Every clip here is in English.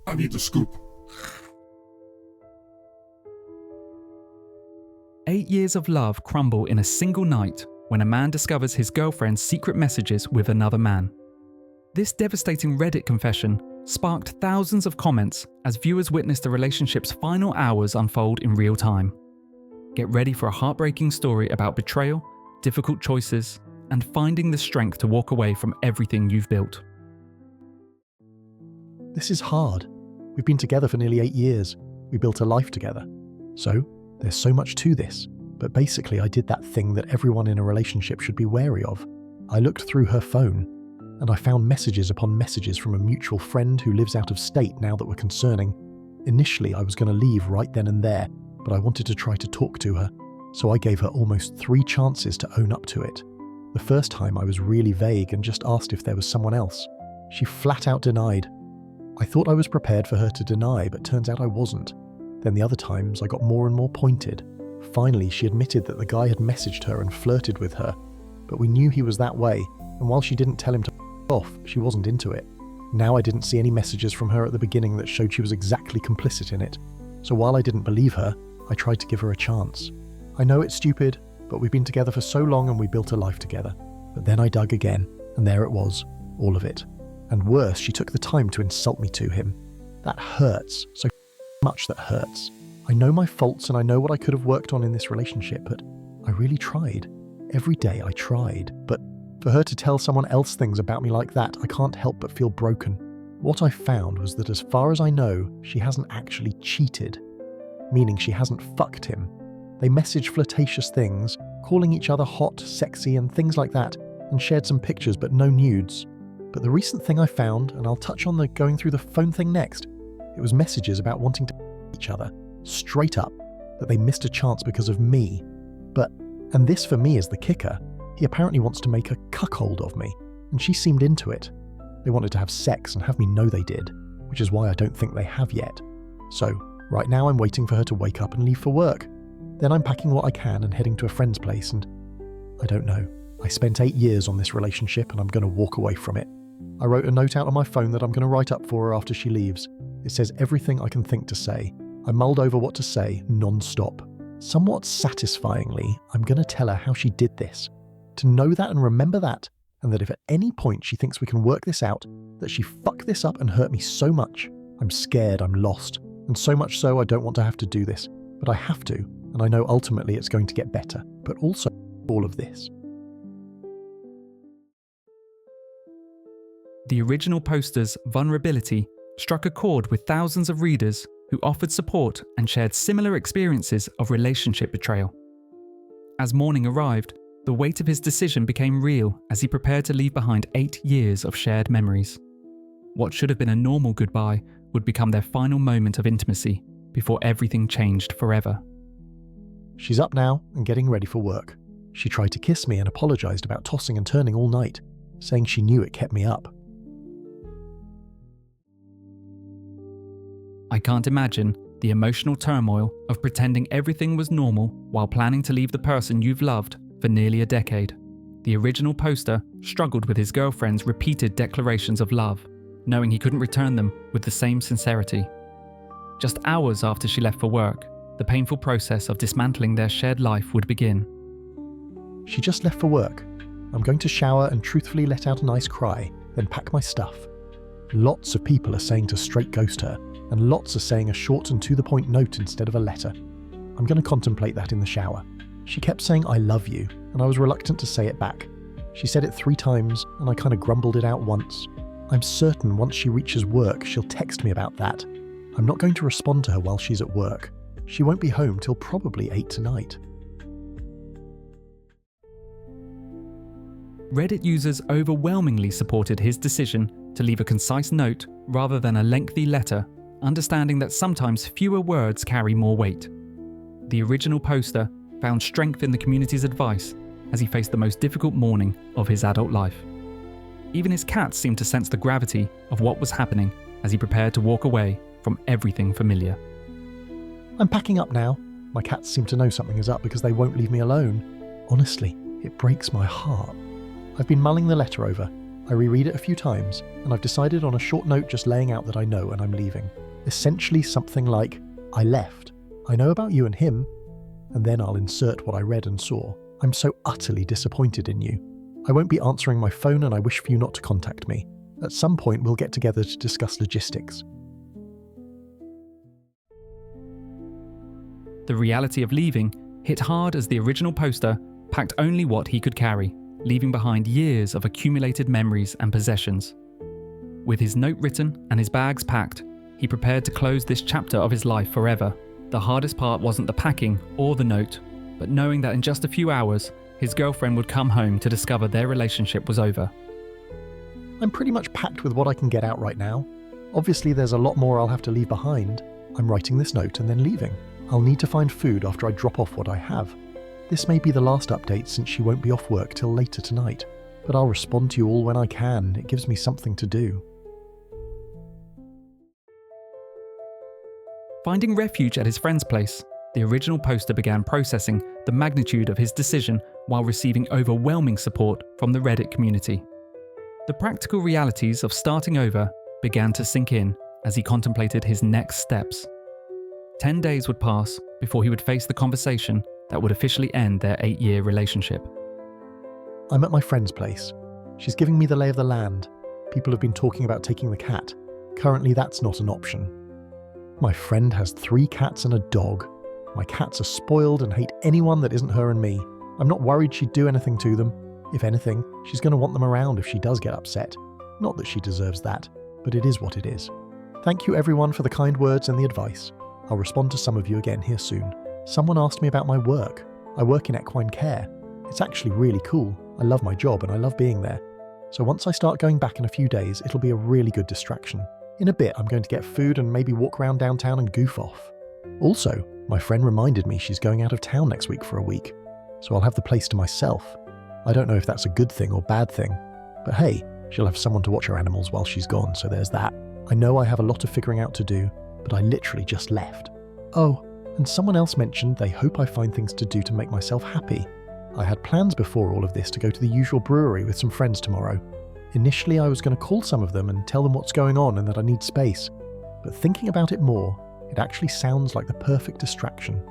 I need the scoop. 8 years of love crumble in a single night when a man discovers his girlfriend's secret messages with another man. This devastating Reddit confession sparked thousands of comments as viewers witnessed the relationship's final hours unfold in real time. Get ready for a heartbreaking story about betrayal, difficult choices, and finding the strength to walk away from everything you've built. This is hard. We've been together for nearly 8 years. We built a life together. So, there's so much to this. But basically, I did that thing that everyone in a relationship should be wary of. I looked through her phone, and I found messages upon messages from a mutual friend who lives out of state now that were concerning. Initially, I was going to leave right then and there, but I wanted to try to talk to her, so I gave her almost 3 chances to own up to it. The first time I was really vague and just asked if there was someone else. She flat out denied. I thought I was prepared for her to deny, but turns out I wasn't. Then the other times I got more and more pointed. Finally, she admitted that the guy had messaged her and flirted with her, but we knew he was that way, and while she didn't tell him to f*** off, she wasn't into it. Now I didn't see any messages from her at the beginning that showed she was exactly complicit in it, so while I didn't believe her, I tried to give her a chance. I know it's stupid, but we've been together for so long and we built a life together. But then I dug again, and there it was, all of it. And worse, she took the time to insult me to him. That hurts, so much that hurts. I know my faults and I know what I could have worked on in this relationship, but I really tried. Every day I tried. But for her to tell someone else things about me like that, I can't help but feel broken. What I found was that as far as I know, she hasn't actually cheated. Meaning she hasn't fucked him. They messaged flirtatious things, calling each other hot, sexy, and things like that, and shared some pictures but no nudes. But the recent thing I found, and I'll touch on the going through the phone thing next, it was messages about wanting to each other, straight up, that they missed a chance because of me. But, and this for me is the kicker, he apparently wants to make a cuckold of me, and she seemed into it. They wanted to have sex and have me know they did, which is why I don't think they have yet. So, right now I'm waiting for her to wake up and leave for work. Then I'm packing what I can and heading to a friend's place, and I don't know. I spent 8 years on this relationship and I'm going to walk away from it. I wrote a note out on my phone that I'm going to write up for her after she leaves. It says everything I can think to say. I mulled over what to say non-stop. Somewhat satisfyingly, I'm going to tell her how she did this. To know that and remember that, and that if at any point she thinks we can work this out, that she fucked this up and hurt me so much, I'm scared I'm lost. And so much so I don't want to have to do this. But I have to, and I know ultimately it's going to get better. But also all of this. The original poster's vulnerability struck a chord with thousands of readers who offered support and shared similar experiences of relationship betrayal. As morning arrived, the weight of his decision became real as he prepared to leave behind 8 years of shared memories. What should have been a normal goodbye would become their final moment of intimacy before everything changed forever. She's up now and getting ready for work. She tried to kiss me and apologized about tossing and turning all night, saying she knew it kept me up. I can't imagine the emotional turmoil of pretending everything was normal while planning to leave the person you've loved for nearly a decade. The original poster struggled with his girlfriend's repeated declarations of love, knowing he couldn't return them with the same sincerity. Just hours after she left for work, the painful process of dismantling their shared life would begin. She just left for work. I'm going to shower and truthfully let out a nice cry, then pack my stuff. Lots of people are saying to straight ghost her, and lots are saying a short and to-the-point note instead of a letter. I'm going to contemplate that in the shower. She kept saying I love you, and I was reluctant to say it back. She said it 3 times, and I kind of grumbled it out once. I'm certain once she reaches work, she'll text me about that. I'm not going to respond to her while she's at work. She won't be home till probably 8 tonight. Reddit users overwhelmingly supported his decision to leave a concise note rather than a lengthy letter, understanding that sometimes fewer words carry more weight. The original poster found strength in the community's advice as he faced the most difficult morning of his adult life. Even his cats seemed to sense the gravity of what was happening as he prepared to walk away from everything familiar. I'm packing up now. My cats seem to know something is up because they won't leave me alone. Honestly, it breaks my heart. I've been mulling the letter over, I reread it a few times, and I've decided on a short note just laying out that I know and I'm leaving. Essentially something like, I left. I know about you and him, and then I'll insert what I read and saw. I'm so utterly disappointed in you. I won't be answering my phone and I wish for you not to contact me. At some point we'll get together to discuss logistics. The reality of leaving hit hard as the original poster packed only what he could carry, leaving behind years of accumulated memories and possessions. With his note written and his bags packed, he prepared to close this chapter of his life forever. The hardest part wasn't the packing or the note, but knowing that in just a few hours, his girlfriend would come home to discover their relationship was over. I'm pretty much packed with what I can get out right now. Obviously there's a lot more I'll have to leave behind. I'm writing this note and then leaving. I'll need to find food after I drop off what I have. This may be the last update since she won't be off work till later tonight, but I'll respond to you all when I can. It gives me something to do. Finding refuge at his friend's place, the original poster began processing the magnitude of his decision while receiving overwhelming support from the Reddit community. The practical realities of starting over began to sink in as he contemplated his next steps. 10 days would pass before he would face the conversation that would officially end their 8-year relationship. I'm at my friend's place. She's giving me the lay of the land. People have been talking about taking the cat. Currently, that's not an option. My friend has 3 cats and a dog. My cats are spoiled and hate anyone that isn't her and me. I'm not worried she'd do anything to them. If anything, she's going to want them around if she does get upset. Not that she deserves that, but it is what it is. Thank you everyone for the kind words and the advice. I'll respond to some of you again here soon. Someone asked me about my work. I work in equine care. It's actually really cool. I love my job and I love being there. So once I start going back in a few days, it'll be a really good distraction. In a bit, I'm going to get food and maybe walk around downtown and goof off. Also, my friend reminded me she's going out of town next week for a week, so I'll have the place to myself. I don't know if that's a good thing or bad thing, but hey, she'll have someone to watch her animals while she's gone, so there's that. I know I have a lot of figuring out to do, but I literally just left. Oh, and someone else mentioned they hope I find things to do to make myself happy. I had plans before all of this to go to the usual brewery with some friends tomorrow. Initially, I was going to call some of them and tell them what's going on and that I need space, but thinking about it more, it actually sounds like the perfect distraction.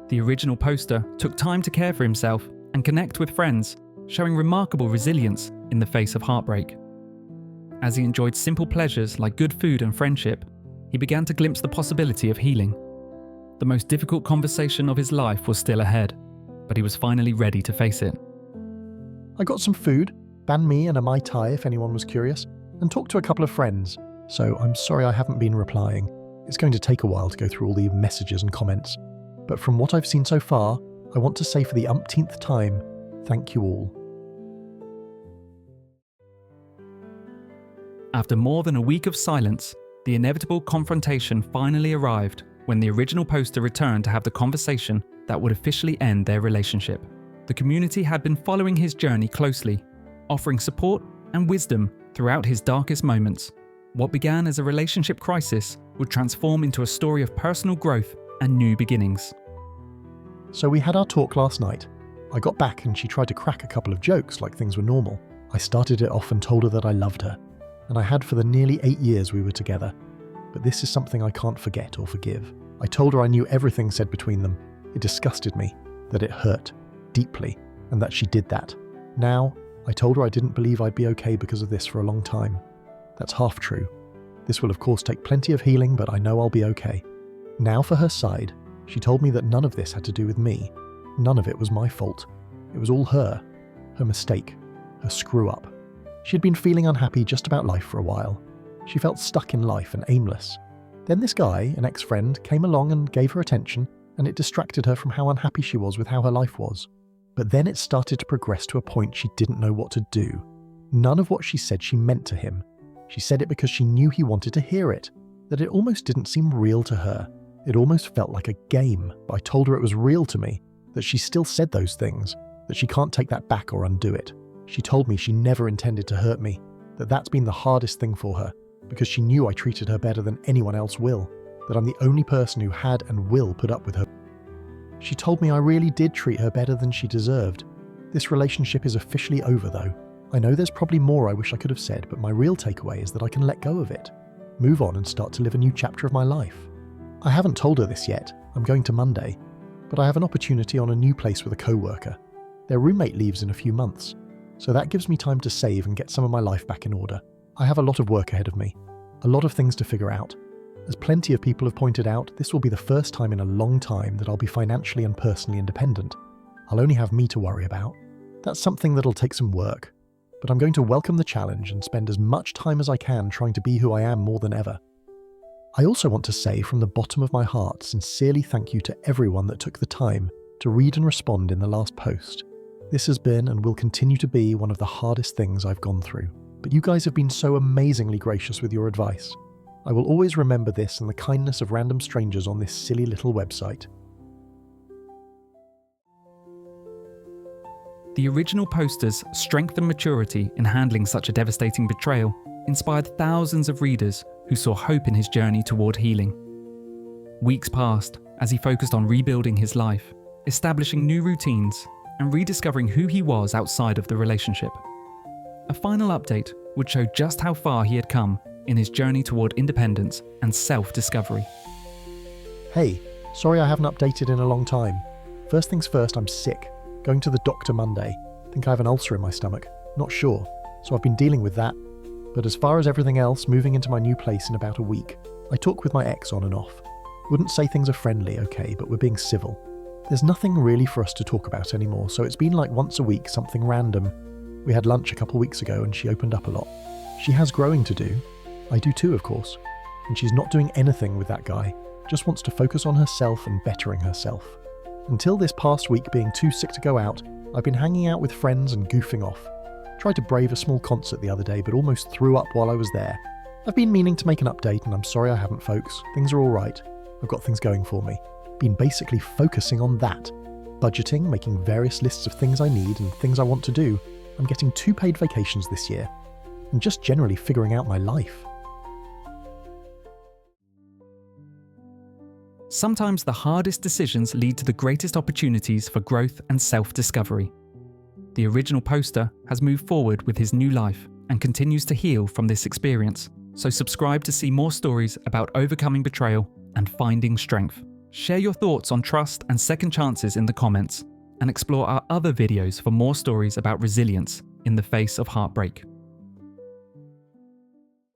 The original poster took time to care for himself and connect with friends, showing remarkable resilience in the face of heartbreak. As he enjoyed simple pleasures like good food and friendship, he began to glimpse the possibility of healing. The most difficult conversation of his life was still ahead, but he was finally ready to face it. I got some food, banh mi and a Mai Tai if anyone was curious, and talked to a couple of friends, so I'm sorry I haven't been replying. It's going to take a while to go through all the messages and comments, but from what I've seen so far, I want to say for the umpteenth time, thank you all. After more than a week of silence, the inevitable confrontation finally arrived when the original poster returned to have the conversation that would officially end their relationship. The community had been following his journey closely, offering support and wisdom throughout his darkest moments. What began as a relationship crisis would transform into a story of personal growth and new beginnings. So we had our talk last night. I got back and she tried to crack a couple of jokes like things were normal. I started it off and told her that I loved her, and I had for the nearly 8 years we were together. But this is something I can't forget or forgive. I told her I knew everything said between them. It disgusted me, that it hurt deeply, and that she did that. Now, I told her I didn't believe I'd be okay because of this for a long time. That's half true. This will of course take plenty of healing, but I know I'll be okay. Now for her side, she told me that none of this had to do with me. None of it was my fault. It was all her mistake, her screw up. She had been feeling unhappy just about life for a while. She felt stuck in life and aimless. Then this guy, an ex-friend, came along and gave her attention, and it distracted her from how unhappy she was with how her life was. But then it started to progress to a point she didn't know what to do. None of what she said she meant to him. She said it because she knew he wanted to hear it, that it almost didn't seem real to her. It almost felt like a game, but I told her it was real to me, that she still said those things, that she can't take that back or undo it. She told me she never intended to hurt me, that that's been the hardest thing for her, because she knew I treated her better than anyone else will, that I'm the only person who had and will put up with her. She told me I really did treat her better than she deserved, This relationship is officially over though. I know there's probably more I wish I could have said, but my real takeaway is that I can let go of it, move on and start to live a new chapter of my life. I haven't told her this yet, I'm going to Monday, but I have an opportunity on a new place with a co-worker. Their roommate leaves in a few months, so that gives me time to save and get some of my life back in order. I have a lot of work ahead of me, a lot of things to figure out. As plenty of people have pointed out, this will be the first time in a long time that I'll be financially and personally independent. I'll only have me to worry about. That's something that'll take some work, but I'm going to welcome the challenge and spend as much time as I can trying to be who I am more than ever. I also want to say from the bottom of my heart, sincerely thank you to everyone that took the time to read and respond in the last post. This has been and will continue to be one of the hardest things I've gone through, but you guys have been so amazingly gracious with your advice. I will always remember this and the kindness of random strangers on this silly little website. The original poster's strength and maturity in handling such a devastating betrayal inspired thousands of readers who saw hope in his journey toward healing. Weeks passed as he focused on rebuilding his life, establishing new routines, and rediscovering who he was outside of the relationship. A final update would show just how far he had come in his journey toward independence and self-discovery. Hey, sorry I haven't updated in a long time. First things first, I'm sick. Going to the doctor Monday. Think I have an ulcer in my stomach. Not sure. So I've been dealing with that. But as far as everything else, moving into my new place in about a week. I talk with my ex on and off. Wouldn't say things are friendly, okay, but we're being civil. There's nothing really for us to talk about anymore, so it's been like once a week, something random. We had lunch a couple weeks ago and she opened up a lot. She has growing to do. I do too, of course. And she's not doing anything with that guy. Just wants to focus on herself and bettering herself. Until this past week being too sick to go out, I've been hanging out with friends and goofing off. Tried to brave a small concert the other day, but almost threw up while I was there. I've been meaning to make an update, and I'm sorry I haven't, folks. Things are all right. I've got things going for me. Been basically focusing on that. Budgeting, making various lists of things I need and things I want to do. I'm getting 2 paid vacations this year. And just generally figuring out my life. Sometimes the hardest decisions lead to the greatest opportunities for growth and self-discovery. The original poster has moved forward with his new life and continues to heal from this experience. So subscribe to see more stories about overcoming betrayal and finding strength. Share your thoughts on trust and second chances in the comments, and explore our other videos for more stories about resilience in the face of heartbreak.